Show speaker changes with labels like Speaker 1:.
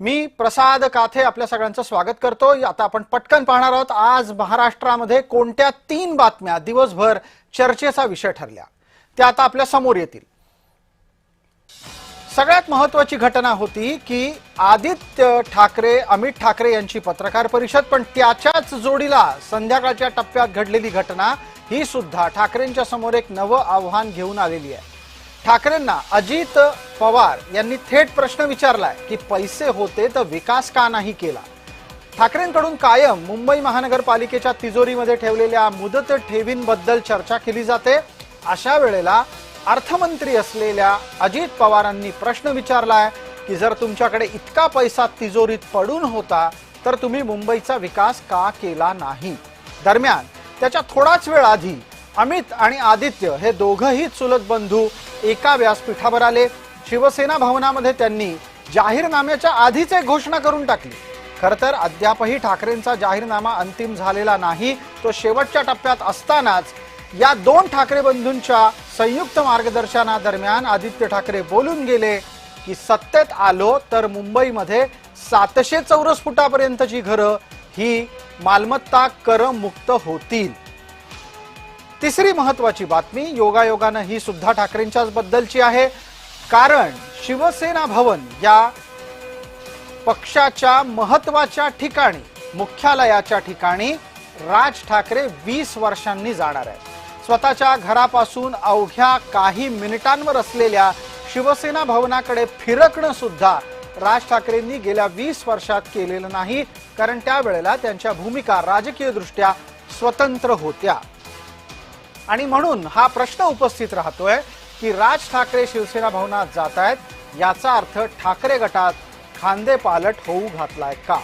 Speaker 1: मी प्रसाद काथे आपल्या सगळ्यांचं स्वागत करतो। आता आपण पटकन पाहणार आहोत आज महाराष्ट्रामध्ये कोणत्या 3 बातम्या दिवसभर चर्चेचा विषय ठरल्या त्या आता आपल्या समोर येतील। सगळ्यात महत्त्वाची घटना होती की आदित्य ठाकरे अमित ठाकरे यांची पत्रकार परिषद, पण त्याच्याच जोडीला संध्याकाळच्या टप्प्यात घडलेली घटना ही सुद्धा ठाकरेंच्या समोर एक नवं आव्हान घेऊन आलेली आहे। ठाकरेंना अजित पवार यांनी थेट प्रश्न विचारलाय की पैसे होते तर विकास का नाही केला। ठाकरेंकडून कायम मुंबई महानगरपालिकेच्या तिजोरीमध्ये ठेवलेल्या मुदत ठेवींबद्दल चर्चा केली जाते। अशा वेळेला अर्थमंत्री असलेल्या अजित पवारांनी प्रश्न विचारलाय की जर तुमच्याकडे इतका पैसा तिजोरीत पडून होता तर तुम्ही मुंबईचा विकास का केला नाही। दरम्यान त्याच्या थोडाच वेळ आधी अमित आणि आदित्य हे दोघंही चुलत बंधू एका व्यासपीठावर आले। शिवसेना भवनामध्ये त्यांनी जाहीरनाम्याच्या आधीच एक घोषणा करून टाकली। खरं तर अद्यापही ठाकरेंचा जाहीरनामा अंतिम झालेला नाही, तो शेवटच्या टप्प्यात असतानाच या 2 ठाकरे बंधूंच्या संयुक्त मार्गदर्शनादरम्यान आदित्य ठाकरे बोलून गेले की सत्तेत आलो तर मुंबईमध्ये 700 चौरस फुटापर्यंतची घरं ही मालमत्ता करमुक्त होतील। तिसरी महत्त्वाची बातमी योगायोगानं ही सुद्धा ठाकरेंच्याच बद्दलची आहे, कारण शिवसेना भवन या पक्षाच्या महत्त्वाच्या ठिकाणी मुख्यालयाच्या ठिकाणी राज ठाकरे 20 वर्षांनी जाणार आहेत। स्वतःच्या घरापासून अवघ्या काही मिनिटांवर असलेल्या शिवसेना भवनाकडे फिरकणं सुद्धा राज ठाकरेंनी गेल्या 20 वर्षात केलेलं नाही, कारण त्यावेळेला त्यांच्या भूमिका राजकीयदृष्ट्या स्वतंत्र होत्या। आणि म्हणून हा प्रश्न उपस्थित राहतोय की राज ठाकरे शिवसेना भवनात जात आहेत, याचा अर्थ ठाकरे गटात खांदेपालट होऊ घातलाय का।